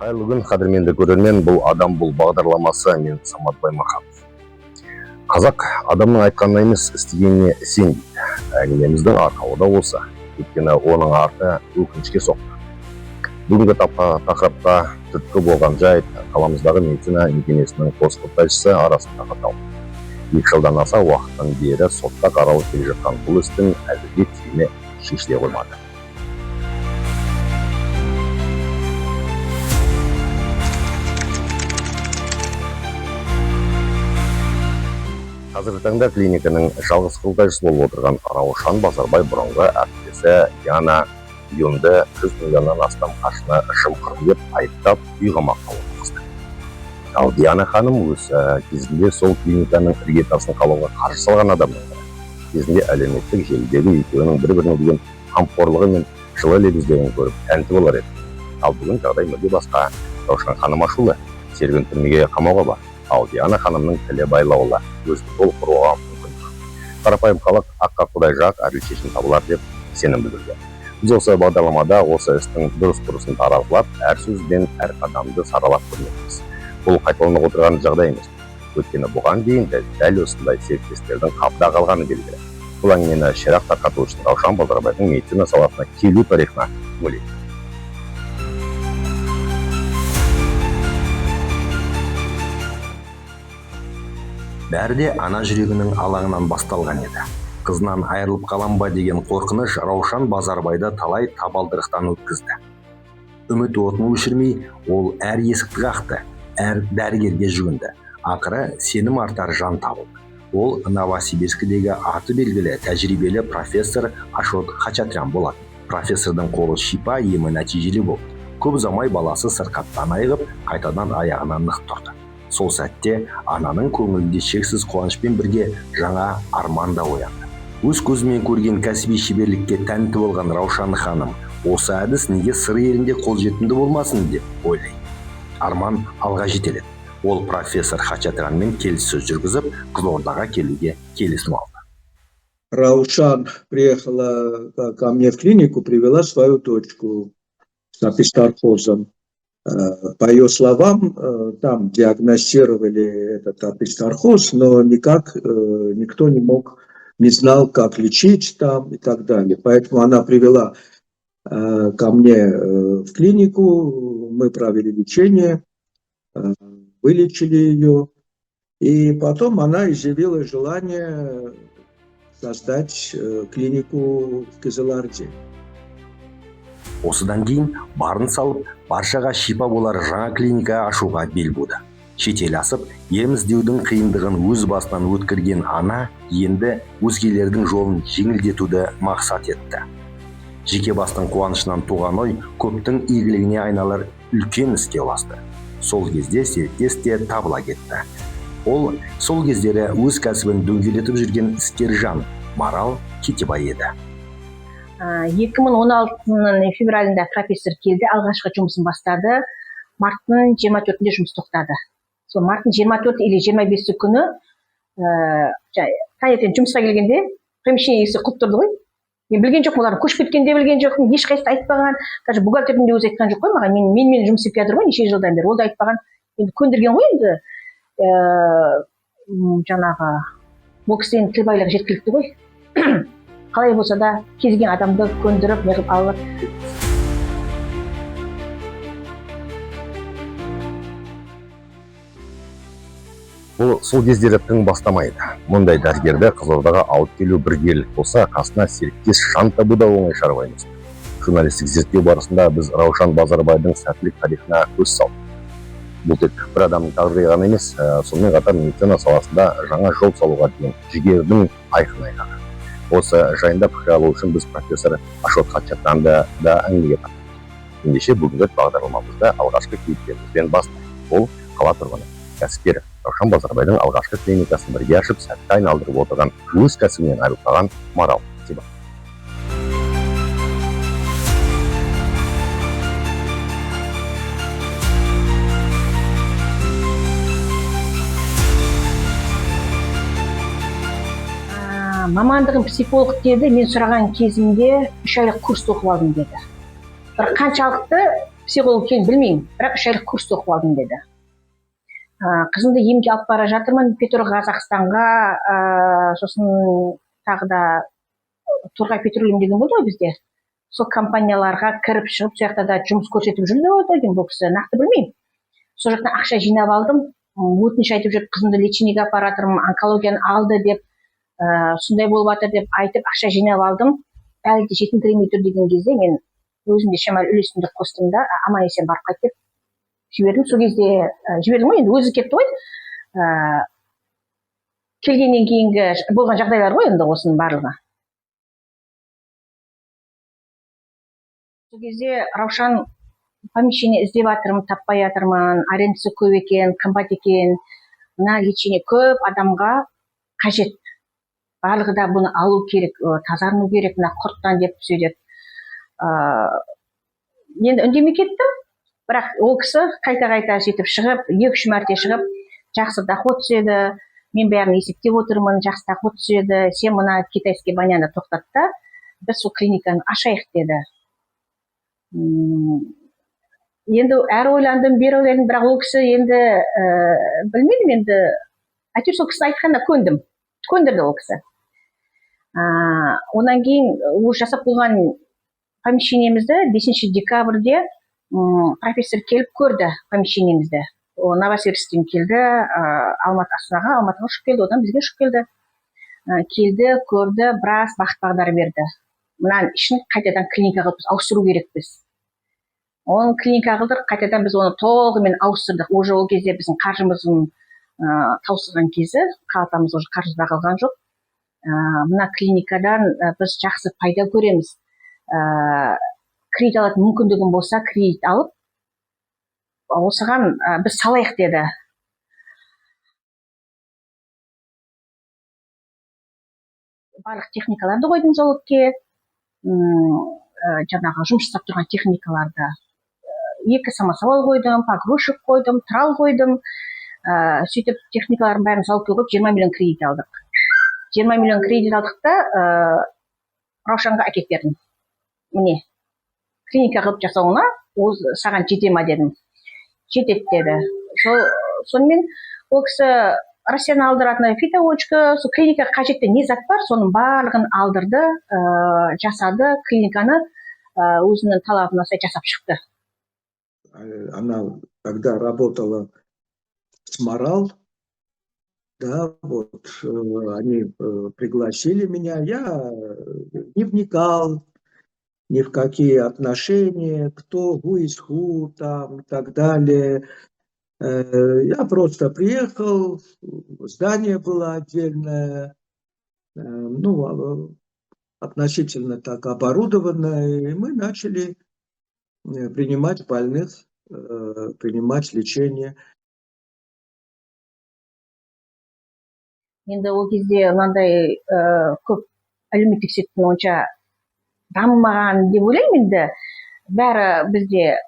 Қайырлы күн, қадірменді көрермен, бұл адам бұл бағдарламасы, мен Самат Баймаханов. Қазақ адамның айтқанына емес, істегеніне сен дейді. Әңгімеміздің арқауы да осы. Өйткені оның арты өкінішке соқты. Бүгінгі тақырыпта түрткі болған жайт қаламыздағы медицина мекемесінің қос құрылтайшысы арасындағы дау. 2 жылдан аса уақыттан бері сотта қаралып келе жатқан бұл істің әзірге түйіні шешіле қоймады. Қазіргі таңда клиниканың жалғыз құрылтайшысы болып отырған Раушан Базарбай бұрынғы әріптесі Яна Юнды 100 миллионнан астам қаржыны жымқырды деп айыптап үй қамаққа отырғызды. Ал Диана ханым өз кезінде сол клиниканың іргетасын қалауға қаржы салған адамның бірі. Кезінде әлеуметтік желідегі екеуінің бір-біріне деген қамқорлығы мен жылы лебіздерін көріп тәнті болар еді. Ал бүгін жағдай мүлде басқа. Раушан ханым ашулы, серуен түрмеге қамауға бар. Ал Диана ханымның тілі байлаулы, өзін толық құруға мүмкін. Қарапайым халық аққа құдай жақ, әділ шешім табылар деп сенім білдірді. Біз осы бағдарламада осы істің дұрыс-бұрысын талқылап, әр сөзден әр қадамды саралап көрмекпіз. Бұл қайталанып отырған жағдай емес. Өйткені бұған дейін дәл осындай серіктестердің қапыда қалғаны белгілі. Бұл әңгімені ширақ тарқату үшін Раушан Базарбайдың медицина саласына келу тарихына үңілейік. Бәрі де ана жүрегінің алаңынан басталған еді. Қызынан айырылып қалам ба деген қорқыныш Раушан Базарбайды талай табалдырықтан өткізді. Үміт отын өшірмей, ол әр есікті қақты, әр дәрігерге жүгінді. Ақыры сенім артар жан табылды. Ол Новосибирскідегі аты белгілі тәжірибелі профессор Ашот Хачатрян болады. Профессордың қолы шипа емі нәтижелі болды. Көп ұзамай баласы сырқаттан айығып, қайтадан аяғынан нық тұрды. Сол сәтте ананың көңілінде шексіз қуанышпен бірге жаңа арман да оянды. Өз көзімен көрген кәсіби шеберлікке тәнті болған Раушан ханым, осы әдіс неге сыр елінде қолжетімді болмасын деп ойлайды. Арман алға жетеледі. Ол профессор Хачатранмен келіссөз жүргізіп, Қызылордаға келуге келісім алды. Раушан приехала ко мне в клинику, привела свою дочку с апистархозом. По ее словам, там диагностировали этот апистархоз, но никак никто не знал, как лечить там и так далее. Поэтому она привела ко мне в клинику, мы провели лечение, вылечили ее, и потом она изъявила желание создать клинику в Кызылорде. Осыдан кейін барын салып, баршаға шипа болар жаңа клиника ашуға бел буды. Шетел асып, ем іздеудің қиындығын өз басынан өткерген ана енді өзгелердің жолын жеңілдетуді мақсат етті. Жеке бастың қуанышынан туған ой көптің игілігіне айналар үлкен іске ұласты. Сол кезде серіктес те табыла кетті. Ол сол кездері өз кәсібін дөңгелетіп жүрген іскер жан Марал Кетебай еді. 2016 февралында профессор келді, алғашқы жұмысын бастады. Марттың 24-інде жұмыс тоқтады. Сол марттың 24 или 25 күні таңертең жұмысқа келгенде помещение есігі құлып тұрды ғой. Мен білген жоқпын, олар көшіп кеткенде білген жоқпын, ешқайсысы айтпаған. Даже бухгалтердің де өзі айтқан жоқ қой маған. Мен жұмыс істеп жатыр ғой, неше жылдан бері. Ол да айтпаған. Енді көндірген ғой енді. Жаңағы бұл кісінің тіл байлығы жеткілікті ғой. Қалай болса да кезген адамды көндіріп, неғып алып. Бұл сол кездері тың бастамайды. Мұндай дәрігерді Қызылордаға алып келу біргелік болса, қасына серіктес жан табу да оңай шаруа емес. Журналистік зерттеу барысында біз Раушан Базарбайдың сәттілік тарихына көз салдық. Бұл тек бір адамның тағдыры ғана емес, сонымен қатар медицина саласында жаңа жол салуға деген жігердің айқын айғағы. Осы жайында пікір алу үшін біз профессор Ашот Хачатранды да әңгімеге тартып. Ендеше бүгінгі бағдарламамызды алғашқы кейіпкерімізбен бастайық. Ол қала тұрғыны, кәсіпкер Раушан Базарбайдың алғашқы клиникасын бірге ашып, сәтті айналдырып отырған өз кәсібінен айырылған Марал Кетебай. Мамандығым психолог деді, мен сұраған кезімде 3 айлық курс оқып алдым деді. Бір қаншалықты психолог екенін білмеймін, бірақ 3 айлық курс оқып алдым деді. Қызымды емге алып бара жатырмын Петроқазақстанға, сосын тағы да Торғай Петролиум деген болды ғой бізде. Сол компанияларға кіріп шығып, сол жақта да жұмыс көрсетіп жүрді ғой деймін, бұл кісі нақты білмеймін. Сол жақтан ақша жинап алдым, өтініш айтып жүріп, қызымды лечениеге апарып жатырмын, онкологияны алды деп, сондай болып жатыр деп айтып, ақша жинап алдым. Әлі де жетіңкіремей тұр деген кезде мен өзімде шамалы үлесімді қостым да, аман есен барып қайт деп жібердім. Сол кезде жібердім ғой, енді өзі кетті ғой. Келгеннен кейінгі болған жағдайлар ғой енді осының барлығы. Сол кезде Раушан помещение іздеп жатырмын, таппай жатырмын, арендасы көп екен, қымбат екен, мына лечение көп адамға қажет. Барлығы да бұны алу керек, тазарыну керек, мына құрттан деп сөйлеп. Енді үндемей кеттім, бірақ ол кісі қайта сөйтіп шығып, 2-3 мәрте шығып, жақсы доход түседі, мен бәрін есептеп отырмын, жақсы доход түседі, сен мына китайский баняны тоқтат та, біз сол клиниканы ашайық деді. Енді әр ойландым, бер ойландым, бірақ ол кісі енді білмедім, енді әйтеуір сол кісі айтқанда көндірді ол кісі. Онан кейін жасап болған помещениемізді 5 декабрьде профессор келіп көрді помещениемізді. Новосибирсктен келді, Астанаға ұшып келді, одан бізге ұшып келді. Келді, көрді, біраз бағыт бағдар берді. Мұнан ішін қайтадан клиникаға ауыстыру керекпіз. Оны клиника қылдық, қайтадан біз оны толығымен ауыстырдық. Уже ол кезде біздің қаржымыздың таусылған кезі, қалтамыз уже қаржыда қалған жоқ. Мына клиникадан біз жақсы пайда көреміз. Кредит алатын мүмкіндігім болса, кредит алып, осыған біз салайық деді. Барлық техникаларды қойдым зауытке, жаңағы жұмыс жасап тұрған техникаларды. 2 самосвал қойдым, погрузчик қойдым, трал қойдым. Сөйтіп техникалардың бәрін зауытқа қойып 20 миллион кредит алдық. 20 миллион кредит алдық та Раушанға әкеп бердім. Міне, клиника қылып жасауына саған жете ма дедім. Жетеді деді. Сонымен ол кісі Россияны алдыратын фитоочка, сол клиникаға қажетті не зат бар, соның барлығын алдырды, жасады, клиниканы өзінің талабына сай жасап шықты. Она, когда работала с Марал, да, вот, они пригласили меня, я не вникал ни в какие отношения, кто, who is who, там, и так далее. Я просто приехал, здание было отдельное, ну, относительно так оборудованное, и мы начали принимать больных, принимать лечение. Енді ол кезде мынандай көп әлеуметтік сектор онша дамымаған деп ойлаймын. Енді бәрі бізде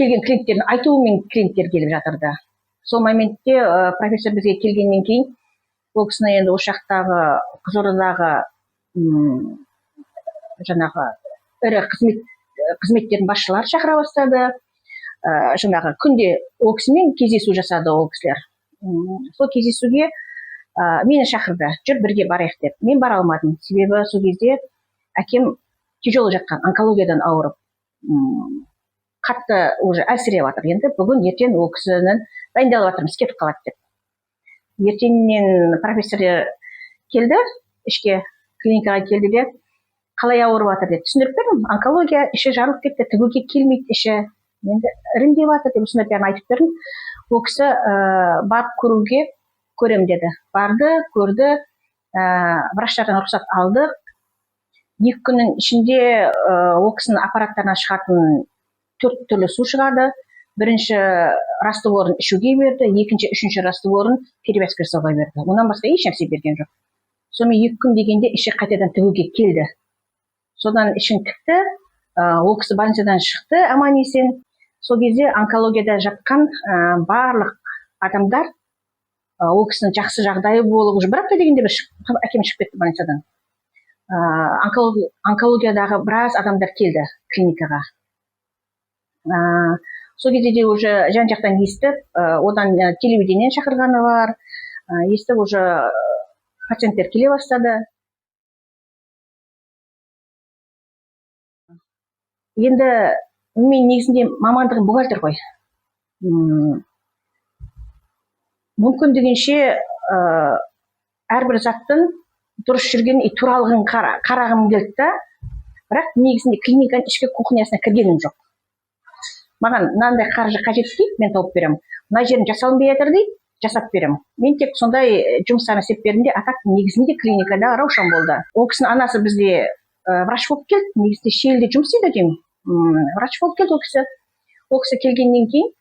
келген клиенттердің айтуымен клиенттер келіп жатырды. Сол моментте профессор бізге келгеннен кейін ол кісіні енді осы жақтағы Қызылордадағы жаңағы ірі қызметтердің басшылары шақыра бастады. Жаңағы күнде ол кісімен кездесу жасады ол кісілер. Сол кездесуге мені шақырды, жүр бірге барайық деп. Мен бара алмадым, себебі сол кезде әкем тяжелый жатқан, онкологиядан ауырып, қатты уже әлсіреп жатыр. Енді бүгін ертең ол кісінің дайындалып жатырмыз, кетіп қалады деп. Ертеңнен профессор келді, ішке клиникаға келді де, қалай ауырып жатыр деп түсіндіріп бердім. Онкология, іші жарылып кетті, тігуге келмейді іші. Енді іріңдеп жатыр деп түсіндіріп бәрін айтып бердім. Ол кісі барып көруге көрем деді. Барды, көрді, врачтардан рұқсат алдық. 2 күннің ішінде ол кісінің аппараттарына шығатын 4 түрлі су шығарды. Бірінші растворын ішуге берді, екінші, үшінші растворын перевязка жасауға берді. Онан басқа еш нәрсе берген жоқ. Сонымен 2 күн дегенде іші қайтадан тігуге келді. Содан ішін тікті, ол кісі больницадан шықты, аман есен. Сол кезде онкологияда жатқан барлық адамдар ол кісінің жақсы жағдайы болып, уже 1 апта дегенде әкем шығып кетті больницадан. Онкологиядағы біраз адамдар келді клиникаға. Сол кезде де уже жан жақтан естіп, одан телевидениеден шақырғаны бар, естіп уже пациенттер келе бастады. Енді мен негізінде мамандығым бухгалтер ғой. Мүмкін дегенше әрбір заттың дұрыс жүрген туралығын қарағым келді да, бірақ негізінде клиниканың ішкі кухнясына кіргенім жоқ. Маған мынандай қаржы қажет дейді, мен тауып беремін. Мына жерім жасалынбай жатыр дейді, жасап беремін. Мен тек сондай жұмыстарын істеп бердім де, атақ негізінде клиникада Раушан болды. Ол кісінің анасы бізде врач болып келді, негізінде Шелде жұмыс істейді деймін. Врач болып келді ол кісі. Ол кісі келгеннен кейін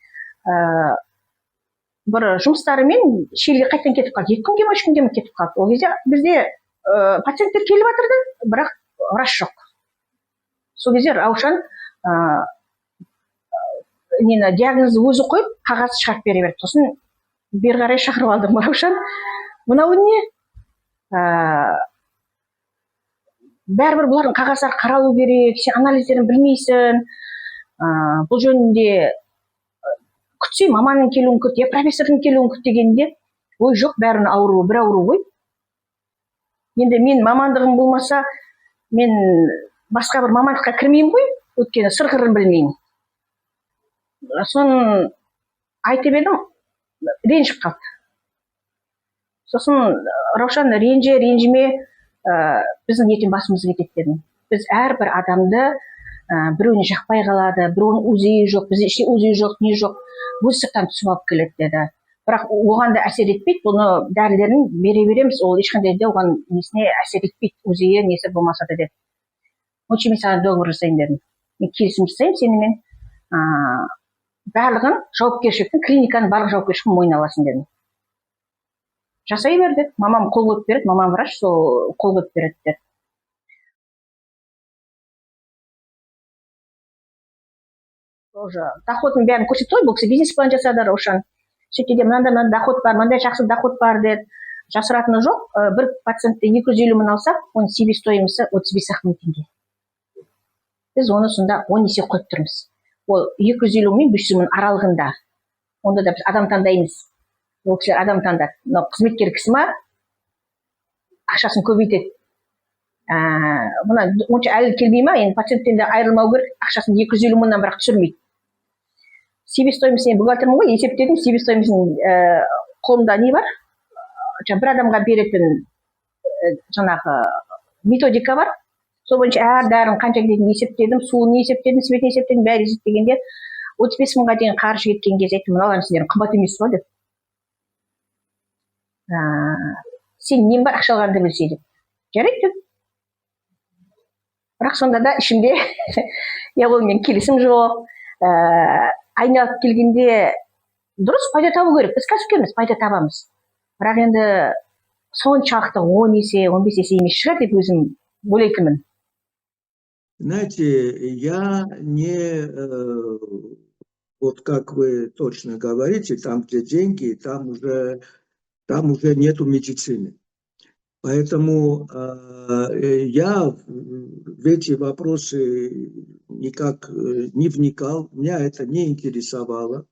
бір жұмыстарымен Шелге қайтадан кетіп қалды. 2 күнге ме 3 күнге ме кетіп қалды. Ол кезде бізде пациенттер келіп жатырды, бірақ врач жоқ. Сол кезде Раушан диагнозды өзі қойып, қағаз шығарып бере берді. Сосын бері қарай шақырып алдым. Раушан, мынау не? Бәрібір бұлардың қағаздары қаралу керек, сен анализдерін білмейсің. Бұл жөнінде күтсе, маманың келуін күт, я профессордың келуін күт дегенде, ой жоқ, бәрінің ауруы, бір ауру ғой. Енді мен мамандығым болмаса, мен басқа бір мамандыққа кірмеймін ғой, өйткені сырғырын білмеймін. Соны айтып едім, ренжіп қалды. Сосын Раушан ренжіме, біздің ертең басымыз кетеді дедім. Біз әрбір адамды біреуіне жақпай қалады, біреуінің өзі жоқ, бізде іште өзі жоқ, не жоқ, өз сырттан түсіп алып келеді деді. Бірақ оған да әсер етпейді, бұны дәрілерін бере береміз, ол ешқандай да оған несіне әсер етпейді, өзі несі болмаса да деді. Онша мен саған договор жасайын дедім. Мен келісім жасаймын сенімен. Барлығын жауапкершіліктің, клиниканың барлық жауапкершілігін мойнына аласың дедім. Жасай берді. Мамам қол қойып береді, мамам врач, сол қол қойып береді деді. Уже доходын бәрін көрсетті ғой, бұл кісі бизнес план жасады, Раушан. Сөйтті де мынандай доход бар, мынандай жақсы доход бар деді. Жасыратыны жоқ, бір пациентті 250 мың алсақ, оның себестоимости 35 мың теңге. Біз оны сонда 10 есе қойып тұрмыз. Ол 250 мың 500 мың аралығында. Онда да біз адам таңдаймыз. Ол кісілер адам таңдады. Қызметкер кісі ма, ақшасын көбейтеді. Бұна онша әлі келмей ма, енді пациенттен де айырылмау керек, ақшасын 250 мыңнан бірақ түсірмейді. Себестоимостьін бухгалтермін ғой, есептедім, себестоимостьін қолымда не бар? Бір адамға беретін жаңағы методика бар. Сол бойынша әр дәрін қанша кететінін есептедім, суын есептедім, светін есептедім, бәрі есептегенде 35 мыңға дейін қаржы кеткен кезде айттым, мыналарын сендердің қымбат емес па деп. Сен нен бар ақшалғанды білсе деп. Жарайды деп. Бірақ сонда да ішімде я онымен келісім жоқ. Айналып келгенде дұрыс пайда табу керек. Біз кәсіпкерміз, пайда табамыз. Бірақ енді соншалықты 10 есе, 15 есе емес шығар деп өзім ойлайтынмын. Знаете, я не, вот как вы точно говорите, там, где деньги, там уже нету медицины. Поэтому я в эти вопросы никак не вникал, меня это не интересовало.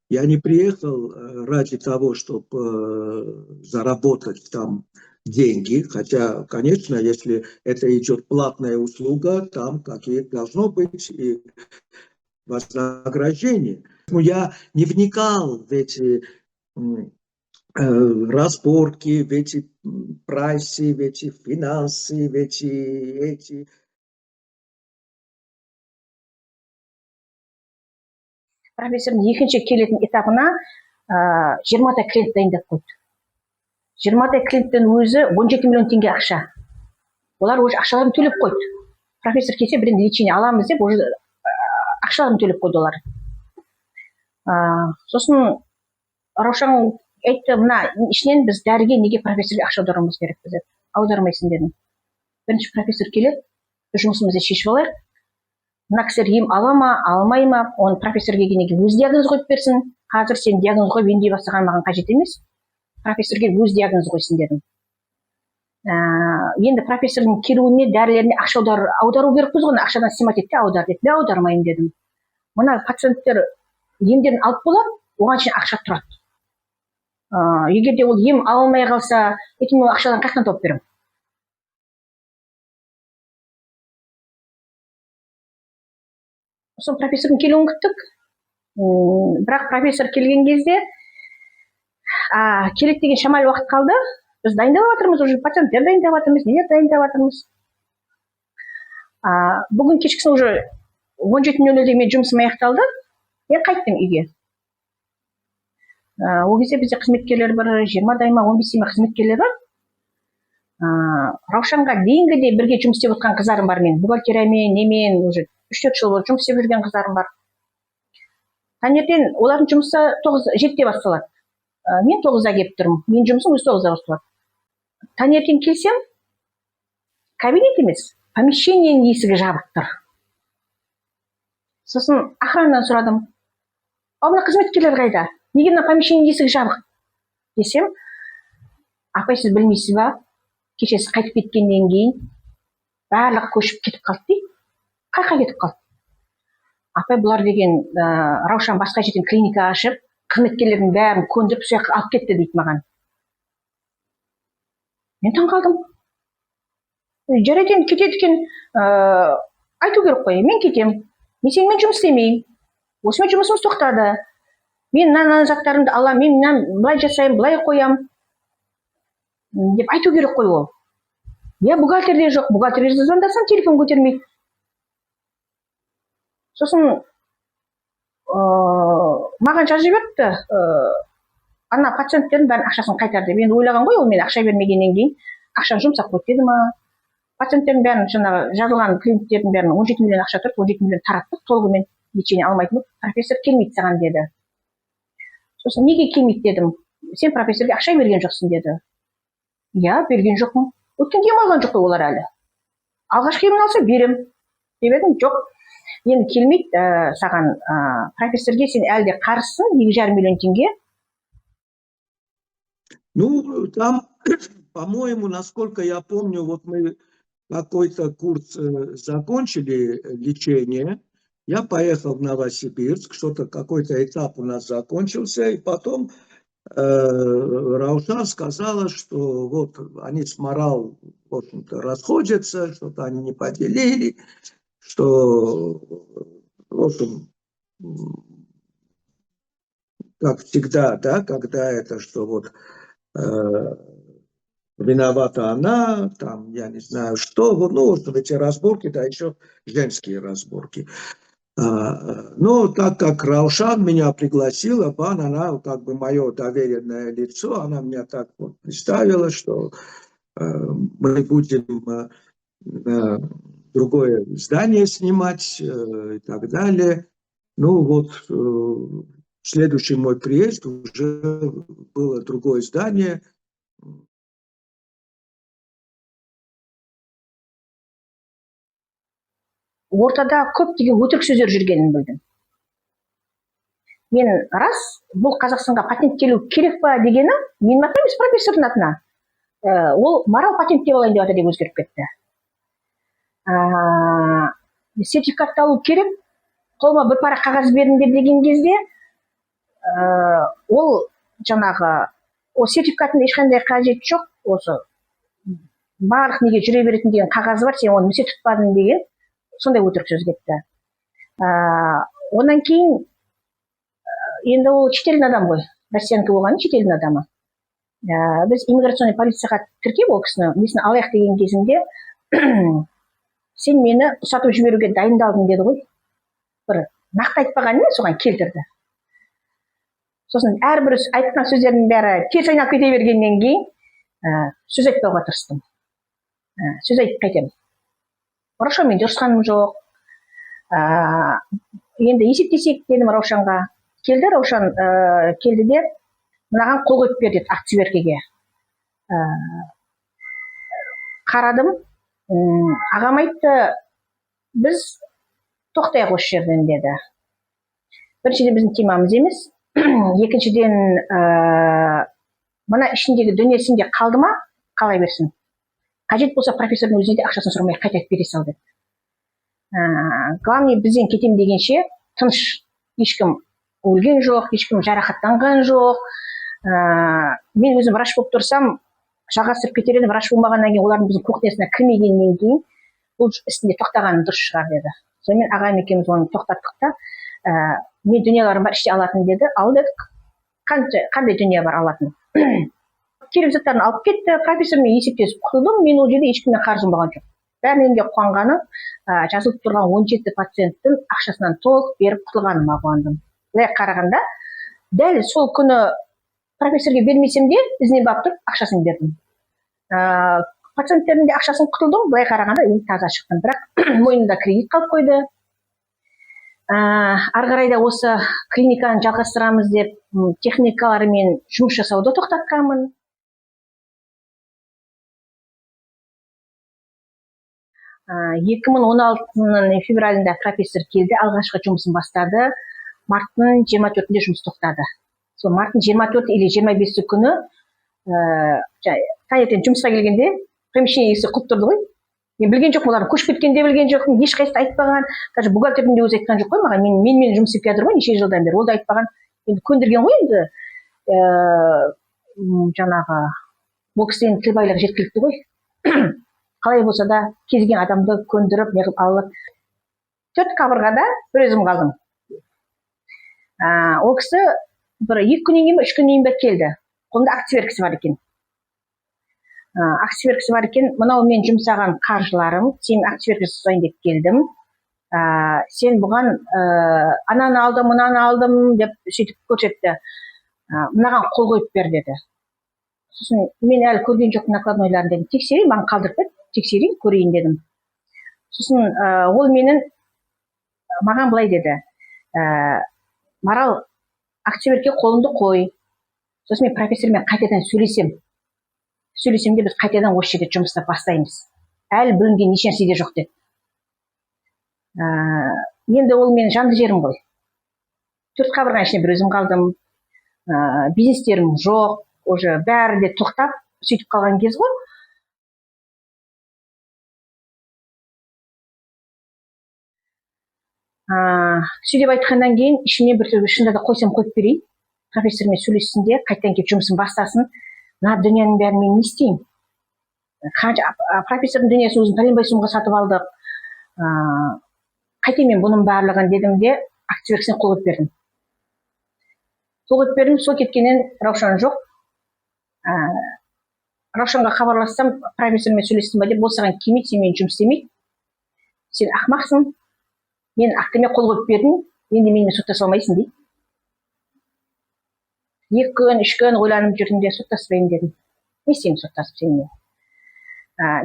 Я не приехал ради того, чтобы заработать там деньги, хотя, конечно, если это идет платная услуга, там какие должно быть и вознаграждение. Но я не вникал в эти разборки, в эти прайсы, в эти финансы, в эти... Профессордың екінші келетін этапына 20 клиент дайындап қойды. 20 клиенттің өзі 17 миллион теңге ақша. Олар уже ақшаларын төлеп қойды. Профессор келсе бірден лечение аламыз деп, уже ақшаларын төлеп қойды олар. Сосын Раушан айтты, мына ішінен біз дәріге неге профессорға ақша аударуымыз керекпіз деп. Аудармайсың дедім. Бірінші профессор келеді, біз жұмысымызды шешіп алайық. Мына кісілер ем ала ма, алмай ма, оны профессор келгеннен кейін өз диагноз қойып берсін. Қазір сен диагноз қойып емдей бастаған маған қажет емес. Профессорге өз диагноз қойсын дедім. Енді профессордың келуіне, дәрілеріне ақша аудару керекпіз ғой, ақшадан снимать етті, аудар деді. Аудармайын дедім. мына пациенттер емдерін алып болады, оған шейін ақша тұрады. Егер де ол ем ала алмай қалса, ертең ол ақшадан қаяқтан тауып беремін? Сосын профессордың келуін күттік. Бірақ профессор келген кезде керек деген шамалы уақыт қалды. Біз дайындап жатырмыз, уже пациенттер дайындап жатырмыз, нелер дайындап жатырмыз. Бүгін кешкісін уже 17:00-де мен жұмысым аяқталды. Мен қайттым үйге. Ол кезде бізде қызметкерлер бар, 20-дай ма, 15-дай ма қызметкерлер бар. Раушанға дейінгі де бірге жұмыс істеп отқан қыздарым бар мен. Бухгалтериямен, немен уже 3-4 жыл болып жұмыс істеп жүрген қыздарым бар. Таңертең олардың жұмысы 7-де басталады. Мен 9-да келіп тұрмын. Мен жұмысым өзі 9-да басталады. Таңертең келсем, кабинет емес, помещениенің есігі жабық тұр. Сосын охранадан сұрадым. Мына қызметкерлер қайда? Неге мына помещениенің есігі жабық? Десем, апай, сіз білмейсіз ба? Кеше сіз қайтып кеткеннен кейін барлық көшіп кетіп қалды дейді. Қайқа кетіп қалды? Апай, бұлар деген Раушан басқа жерден клиника ашып, қызметкерлердің бәрін көндіріп сол жаққа алып кетті дейді маған. Мен таң қалдым. Жарайды, енді кетеді екен, айту керек қой, мен кетем. Мен сенімен жұмыс істемеймін. Осымен жұмысымыз тоқтады. Мен мына заттарымды аламын, мен былай жасаймын, былай қоямын деп айту керек қой ол. Бухгалтерде жоқ, бухгалтерге звондасам, телефон көтермейді. Сосын маған жазып жіберіпті, ана пациенттердің бәрін ақшасын қайтарды. Мен ойлаған ғой, ол мен ақша бермегеннен кейін ақшаны жұмсап қойды деді ма. Пациенттердің бәрін, жаңағы жазылған клиенттердің бәрін 17 миллион ақша тұрып, 17 миллион тараттық, толығымен лечение алмайтын. Профессор келмейді саған деді. Сосын неге келмейді дедім. Сен профессорге ақша берген жоқсың деді. Я, берген жоқпын. Өткен ем алған жоқ олар әлі. Алғашқы емін алса берем. Деп едім, жоқ. Енді келмейді саған профессорге, сен әлі де қарызсың, 2,5 миллион теңге. Ну, там, по-моему, насколько я помню, вот мы какой-то курс закончили лечение. Я поехал в Новосибирск, что-то какой-то этап у нас закончился, и потом Раушан сказала, что вот они с Марал, в общем-то, расходятся, что-то они не поделили, что, в общем, как всегда, да, когда это, что вот виновата она, там, я не знаю что, ну, вот эти разборки, да, еще женские разборки. Но так как Раушан меня пригласила, она как бы мое доверенное лицо, она меня так вот представила, что мы будем другое здание снимать и так далее. Ну вот следующий мой приезд уже было другое здание. Ортада көптеген өтірік сөздер жүргенін білдім. Мен рас, бұл Қазақстанға патент келу керек па дегені, менің атым емес, профессордың атына. Ол Марал патенттеп алайын деп деп өзгеріп кетті. Сертификатты алу керек, қолыма бір пара қағаз беріңдер деген кезде, ол жаңағы, ол сертификаттың ешқандай қажеті жоқ, осы барлық неге жүре беретін деген қағазы бар, сен оны місе тұтпадың деген, сондай өтірік сөз кетті. Онан кейін, енді ол шетелдің адам ғой, Россиянка болғаны шетелдің адамы. Біз иммиграционный полицияға тіркеп ол кісіні, несін алайық деген кезінде, сен мені ұсатып жіберуге дайындалдың деді ғой. Бір нақты айтпаған емес, соған келтірді. Сосын әрбір айтқан сөздердің бәрі теріс айналып кете бергеннен кейін сөз айтпауға тырыстым. Сөз айтып қайтемін. Хорошо, мен дұрысқаным жоқ. Енді есептесек дедім Раушанға. Келді, Раушан келді де, мынаған қол қойып бер деді акционерге. Қарадым, ағам айтты, біз тоқтайық осы жерден деді. Біріншіден біздің темамыз емес, екіншіден мына ішіндегі дүниесінде қалды ма, қалай берсін. Қажет болса профессордың өзіне де ақшасын сұрамай қайтып бере сал деді. Главный бізден кетем дегенше тыныш, ешкім өлген жоқ, ешкім жарақаттанған жоқ. Мен өзім врач болып тұрсам, жалғастырып кетер едім, врач болмағаннан кейін, олардың біздің кухнясына кірмегеннен кейін бұл ісінде тоқтағаным дұрыс шығар деді. Сонымен ағайым екеуміз оны тоқтаттық та, мен дүниелерім бар, іште алатын деді. Ал дедік, қандай дүние бар алатын? Керек заттарын алып кетті, профессормен есептесіп құтылдым, мен ол жерде ешкімнен қарызым болған жоқ. Бәрінен де қуанғаны, жазылып тұрған 17 пациенттің ақшасынан толық беріп құтылғаныма қуандым. Былай қарағанда, дәл сол күні профессорге бермесем де, ізіне барып тұрып ақшасын бердім. Пациенттердің де ақшасын құтылдым, былай қарағанда енді таза шықтым. Бірақ мойнымда кредит қалып қойды. Ары қарай да осы клиниканы жалғастырамыз деп техникалармен жұмыс жасауды тоқтатқанмын. Екі мың 16-ның февралында профессор келді, алғашқы жұмысын бастады. Марттың 24-інде жұмыс тоқтады. Сол марттың 24 или 25 күні таңертең жұмысқа келгенде помещение иесі құлып тұрды ғой. Мен білген жоқпын, олар көшіп кеткенде білген жоқпын, ешқайсысы айтпаған. Даже бухгалтердің де өзі айтқан жоқ қой маған. Мен жұмыс істеп жатыр ғой, неше жылдан бері. Ол да айтпаған. Енді көндірген ғой енді. Жаңағы бұл кісінің тілбайлығы жеткілікті ғой. Қалай болса да кезген адамды көндіріп, неғып алып. 4 қабырғада бір өзім қалдым. Ол кісі бір 2 күннен кейін, 3 күннен кейін келді. Қолында активеркісі бар екен. Активеркісі бар екен. Мынау мен жұмсаған қаржыларым, сен активеркісі жасайын деп келдім. Сен бұған ананы алдым, мынаны алдым деп сөйтіп көрсетті. Мынаған қол қойып бер деді. Сосын мен әлі көрген жоқ накладнойларын дедім. Тексерейін, маған қалдырып бер, тексерейін, көрейін дедім. Сосын ол маған былай деді. Марал, активерке қолыңды қой. Сосын мен профессормен қайтадан сөйлесем де біз қайтадан осы жерде жұмысты бастаймыз. Әлі бүлінген еш нәрсе де жоқ деді. Енді ол менің жанды жерім ғой. 4 қабырғаның ішінде бір өзім қалдым. Бизнестерім жоқ, уже бәрі де тоқтап, сөйтіп қалған кез ғой. Сөйтіп айтқаннан кейін ішімнен бір түрлі шынында да қойсам қойып берейін. Профессормен сөйлессін де, қайтадан келіп жұмысын бастасын. Мына дүнияның бәрін мен не істеймін? Профессордың дүниесін өзін пәленбай сомға сатып алдық. Қайтем мен бұның барлығын дедім де, активеркісіне қол қойып бердім. Қол қойып бердім, сол кеткеннен Раушан жоқ. Раушанға хабарлассам, профессормен сөйлестім ба деп, бұл саған келмейді, сен мен жұмыс істемейді. Сен ақмақсың, мен актіме қол қойып бердім, енді менімен соттаса алмайсың дейді. 2 күн, 3 күн ойланып жүрдім де соттаспайын дедім. Мен сені соттасып сенімен.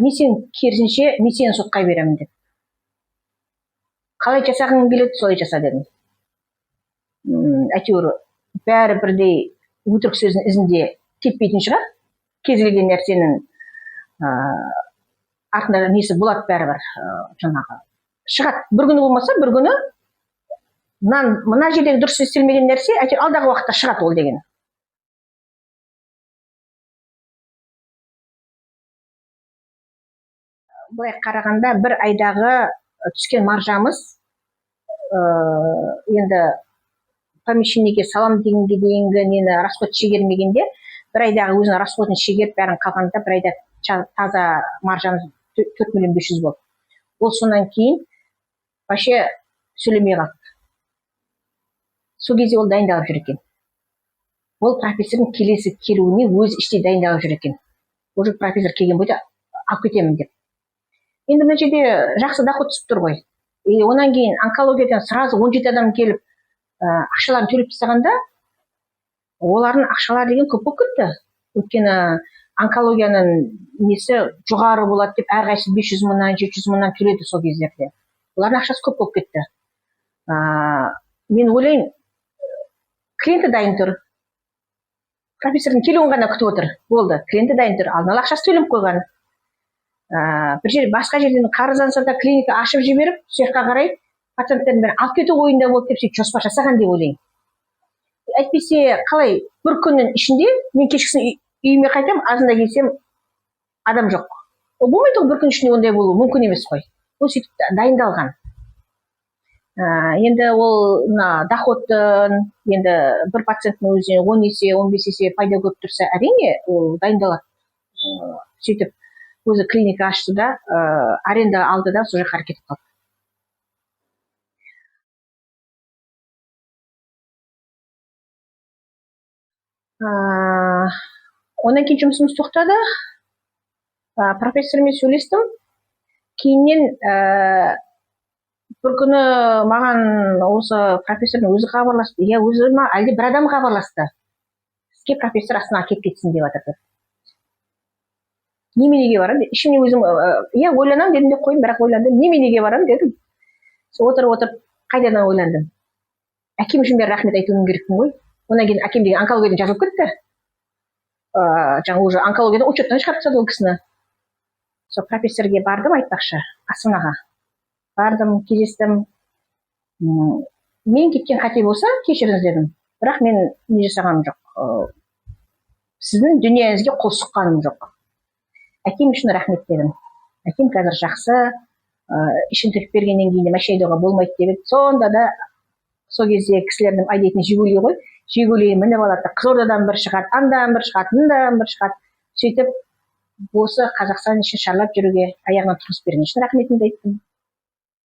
Мен сен керісінше, мен сені сотқа беремін дедім. Қалай жасағың келеді, солай жаса дедім. Әйтеуір бәрі бірдей өтірік сөздің ізінде кетпейтін шығар. Кез келген нәрсенің артында несі болады бәрібір, жаңағы. Шығады. Бір күні болмаса, бір күні мына жердегі дұрыс істелмеген нәрсе, әйтеуір алдағы уақытта шығады ол деген. Былай қарағанда бір айдағы түскен маржамыз енді помещениеге салам дегенге дейінгі нені расход шегермегенде, бір айдағы өзінің расходын шегеріп бәрін қалғанда бір айда таза маржамыз 4 миллион 500 болды. Ол сонан кейін вообще сөйлемей қалды. Сол кезде ол дайындалып жүр екен. Ол профессордың келесі келуіне өз іштей дайындалып жүр екен. Уже профессор келген бойда алып кетемін деп. Енді мына жерде жақсы доход түсіп тұр ғой. Онан кейін онкологиядан сразу 17 адам келіп ақшаларын төлеп тастағанда, олардың ақшалары деген көп болып кетті. Өйткені онкологияның несі жоғары болады деп әрқайсысы 500 мыңнан 700 мыңнан төледі сол кездерде. Олардың ақшасы көп болып кетті. Мен ойлаймын, клиенті дайын тұр. Профессордың келуін ғана күтіп отыр. Болды, клиенті дайын тұр. Алдын ала ақшасы төленіп қойған. Бір жер басқа жерден қарызданса да клиника ашып жіберіп, сөйққа қарай пациенттердің бәрін алып кету ойында болды деп сөйтіп жоспар жасаған деп ойлаймын. Әйтпесе қалай бір күннің ішінде мен кешкісін үйіме қайтам, азында келсем адам жоқ. Ол болмайды ғой, бір күн ішінде ондай болуы мүмкін емес қой. Ол сөйтіп дайындалған. Енді ол мына доходтың енді 1%-ның өзіне 10 есе 15 есе пайда көріп тұрса, әрине ол дайындалады. Сөйтіп өзі клиника ашты да, аренда алды да сол жаққа кетіп қалды. Онан кейін жұмысымыз тоқтады. Профессормен сөйлестім. Кейіннен бір күні маған осы профессордың өзі хабарласты. Я өзі ма, әлде бір адам хабарласты. Сізге профессор Астанаға келіп кетсін деп жатыр. Неменеге барамын? Ішімнен өзім ойланамын дедім деп қойдым, бірақ ойландым. Неменеге барамын дедім. Отырып қайдадан ойландым. Әкем үшін бәрі рахмет айтуым керекпін ғой. Онан кейін әкем деген онкологиядан жазылып кетті. Жаңа уже онкологиядан учеттан шығарып тастады ол кісіні. Сол профессорге бардым, айтпақшы, Астанаға. Бардым, кездестім. Мен кеткен қате болса, кешіріңіз дедім. Бірақ мен не жасағаным жоқ. Сіздің дүниеңізге қол сұққаным жоқ. Әкем үшін рахмет дедім. Әкем қазір жақсы, ішін тігіп бергеннен кейін де машина айдауға болмайды деп еді. Сонда да сол кезде кісілердің айдайтын Жигули ғой. Жигули мініп алады, Қызылордадан бір шығады, андан бір шығады, мындан бір шығады. Сөйтіп осы Қазақстан үшін шарлап жүруге аяғынан тұрғызып берген үшін рахметімді айттым.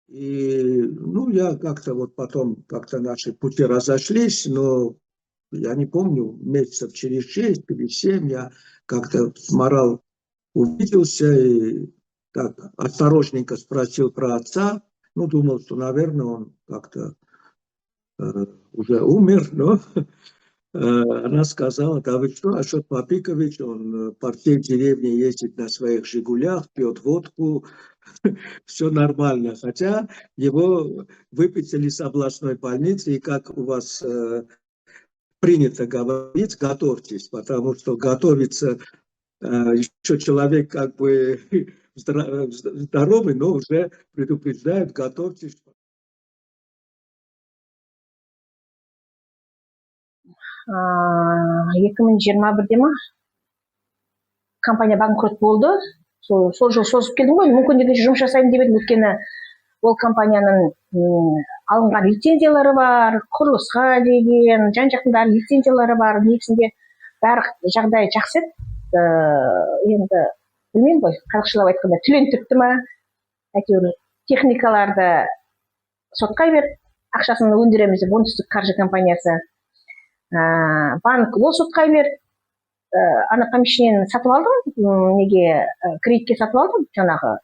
И, я как-то вот потом, как-то наши пути разошлись, но я не помню, месяцев через 6 или 7 я как-то с Марал увиделся и так осторожненько спросил про отца. Думал, что, наверное, он как-то уже умер, но она сказала: да вы что, Ашот Папикович, он по всей деревне ездит на своих «Жигулях», пьет водку, все нормально. Хотя его выписали с областной больницы, и как у вас принято говорить, готовьтесь, потому что готовится еще человек как бы здоровый, но уже предупреждают, готовьтесь. 2021-де ма компания банкрот болды. Сол жыл созып келдім ғой. Мүмкін дегенше жұмыс жасаймын деп едім. Өйткені ол компанияның алынған лицензиялары бар, құрылысқа деген жан-жақтың лицензиялары бар. Негізінде бәрі жағдай жақсы еді. Енді білмеймін ғой, қазақшалап айтқанда түлентіпті ма, әйтеуір техникаларды сотқа беріп, ақшасын өндіреміз деп оңтүстік қаржы компаниясы. Банк ол сотқа беріп, ана помещениені сатып алдым, кредитке сатып алдым, жаңағы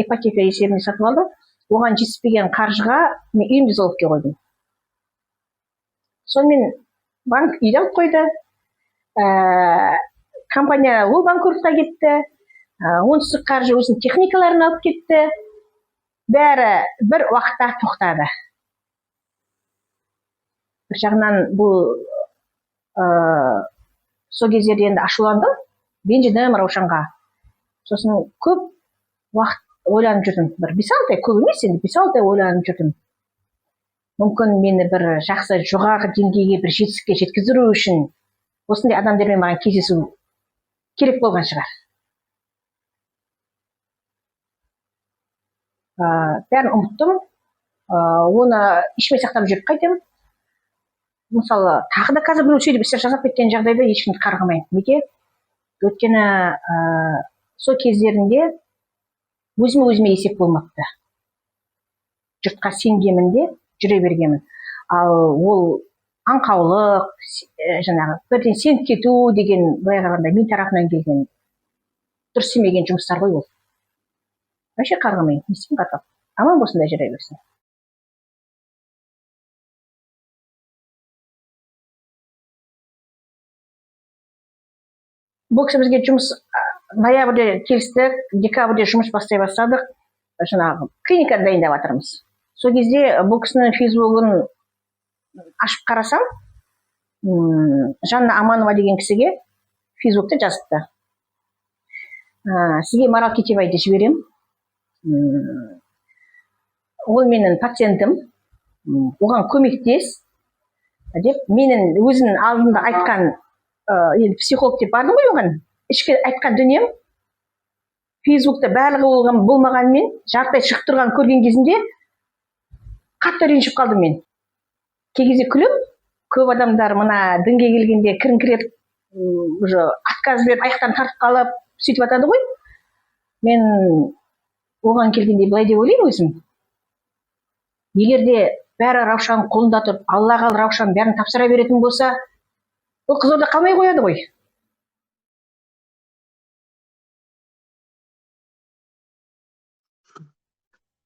ипотека есебіне сатып алдым. Оған жетіспеген қаржыға мен үйімді залогқа қойдым. Сонымен банк үйді алып қойды. Компания ол банкротқа кетті. Оңтүстік қаржы өзінің техникаларын алып кетті. Бәрі бір уақытта тоқтады. Бір жағынан бұл сол кездерде енді ашуландым, ренжідім Раушанға. Сосын көп уақыт ойланып жүрдім. Бір 5-6 ай, көп емес енді 5-6 ай ойланып жүрдім. Мүмкін мені бір жақсы жоғары деңгейге бір жетістікке жеткіздіру үшін осындай адамдармен маған кездесу керек болған шығар. Бәрін ұмыттым. Оны ішіме сақтап жүріп қайтемін. Мысалы, тағы да қазір біреу сөйтіп істер жасап кеткен жағдайда ешкімді қарғамаймын. Неге? Өйткені сол кездерінде өзіме есеп болмапты. Жұртқа сенгенмін де жүре бергенмін. Ал ол аңқаулық, жаңағы бірден сеніп кету деген былай қарағанда мен тарапынан келген дұрыс емеген жұмыстар ғой ол. Вообще қарғамаймын, не істеймін қатып. Аман болсын да жүре берсін. Бұл кісі бізге жұмыс ноябрьде келістік, декабрьде жұмыс бастай бастадық. Жаңағы клиниканы дайындап жатырмыз. Сол кезде бұл кісінің фейсбугын ашып қарасам, Жанна Аманова деген кісіге фейсбукта жазыпты. Сізге Марал Кетебайды жіберем. Ол менің пациентім, оған көмектес деп менің өзінің алдында айтқан, енді психолог деп бардым ғой оған, ішкі айтқан дүнием фейсбукта барлығы болмағанмен жарты ай шығып тұрған көрген кезінде қатты ренжіп қалдым мен. Кей кезде күлем, көп адамдар мына дінге келгенде кіріңкіреп уже отказ беріп аяқтан тартып қалып сөйтіп жатады ғой. Мен оған келгенде былай деп ойлаймын өзім. Егер де бәрі Раушан қолында тұрып, Аллаға Раушан бәрін тапсыра беретін болса, ол Қызылорда қалмай қояды ғой.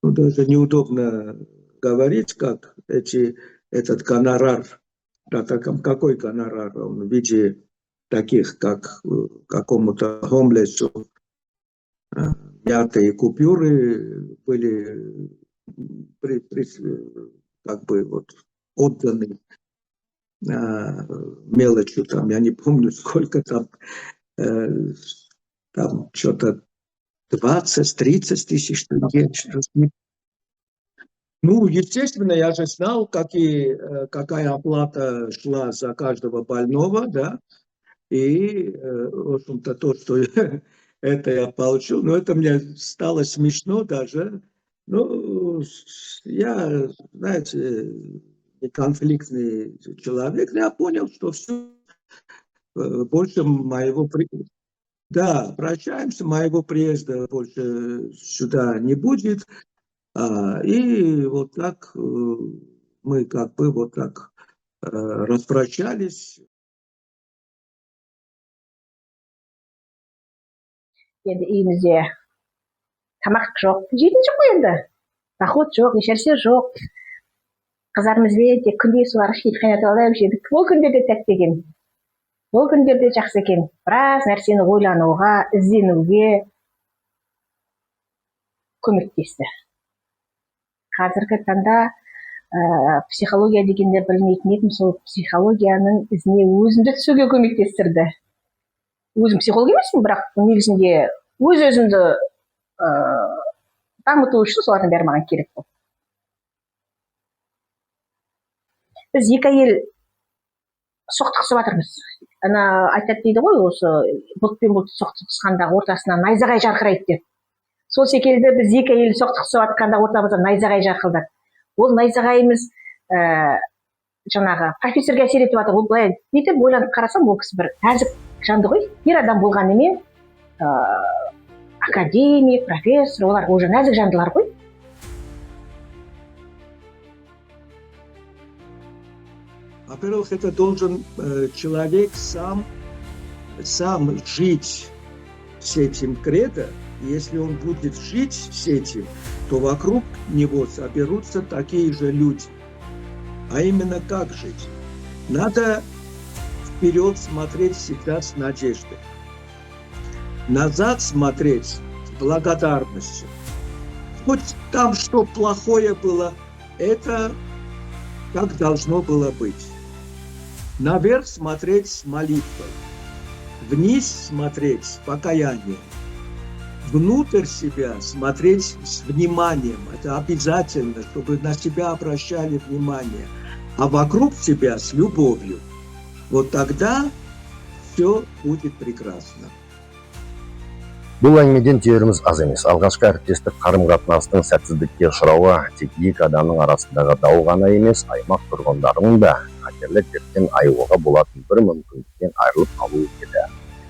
Ну, даже неудобно говорить, как этот гонорар, да, какой гонорар, он в виде таких, как какому-то хомлесу, мятые купюры были как бы вот отданы мелочью, там, я не помню, сколько там что-то 20-30 тысяч тенге. Ну, естественно, я же знал, какая оплата шла за каждого больного, да, и, в общем-то, то, что это я получил, но это мне стало смешно даже. Ну, я, знаете, не конфликтный человек, но я понял, что все, больше моего... Да, прощаемся, моего приезда больше сюда не будет. И вот так мы как бы вот так распрощались. Енді үйімізде тамақ жоқ, жейтін жоқ қой енді. Доход жоқ, ешнәрсе жоқ. Қыздарымызбен тек күнде солар шиет қайнатып алып жедік. Ол күндер де тәтті екен. Ол күндер де жақсы екен. Біраз нәрсені ойлануға, ізденуге көмектесті. Қазіргі таңда психология дегенде білмейтін едім, сол психологияның ізіне өзімді түсуге көмектестірді. Өзім психолог емеспін, бірақ негізінде өз-өзімді дамыту үшін солардың бәрі маған керек болды. Біз екі әйел соқтығысып жатырмыз. Ана айтады дейді ғой, осы бұлт пен бұлт соқтығысқанда ортасынан найзағай жарқырайды деп. Сол секілді біз екі әйел соқтығысып жатқанда ортамызда найзағай жарқылдады. Ол найзағайымыз жаңағы профессорға әсер етіп жатыр. Ол былай бүйтіп ойланып қарасам, ол кісі бір нәзік жанды ғой. Ер адам болғанымен академик, профессор, олар уже нәзік жандылар ғой. Во-первых, это должен человек сам жить с этим кредо. Если он будет жить с этим, то вокруг него соберутся такие же люди. А именно как жить? Надо вперед смотреть всегда с надеждой. Назад смотреть с благодарностью. Хоть там что плохое было, это как должно было быть. Наверх смотреть с молитвой. Вниз смотреть с покаянием. Внутрь себя смотреть с вниманием. Это обязательно, чтобы на себя обращали внимание. А вокруг себя с любовью. Вот тогда все будет прекрасно. Бұл әңгімеден түйеріміз аз емес. Алғашқы әріптестік қарым-қатынастың сәтсіздікке ұшырауы тек екі адамның арасындағы дау ғана емес, аймақ тұрғындарының да қатерлі дерттен айығуға болатын бір мүмкіндіктен айырылып қалуы еді.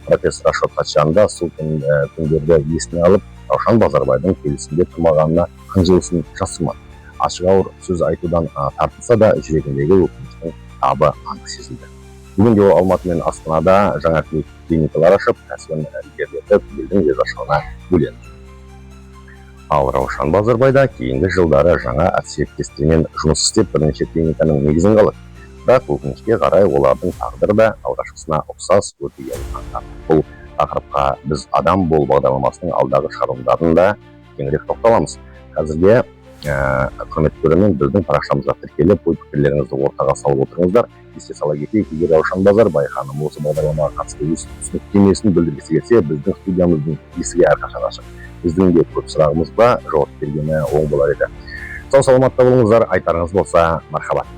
Профессор Ашот Хатшан да сол күндерді есіне алып, Раушан Базарбайдың келісімде тұрмағанына қынжылысын жасырмады. Ашық ауыр сөз айтудан тартылса да, жүрегіндегі өкініштің табы анық сезілді. Бүгінде ол Алматы мен Астанада жаңа клиникалар ашып, кәсібін ілгерілетіп, елдің денсаулығына бөленді. Ал Раушан Базарбайда кейінгі жылдары жаңа серіктестермен жұмыс істеп, бірнеше клиниканың негізін қалады. Бірақ өкінішке қарай олардың тағдыры да алғашқысына ұқсас өтпегенін аңғарды. Бұл тақырыпқа біз адам бол бағдарламасының алдағы шығарылымдарында кеңірек тоқталамыз. Қазірге құрметті көрермен, біздің парақшамызға тіркеліп, ой пікірлеріңізді ортаға салып отырыңыздар. Еске сала кетейік, егер Раушан Базарбай ханым осы бағдарламаға қатысты өз түсініктемесін білдіргісі келсе, біздің студиямыздың есігі әрқашан ашық. Біздің де көп сұрағымызға жауап бергені оң болар еді. Сау саламатта болыңыздар, айтарыңыз болса мархабат.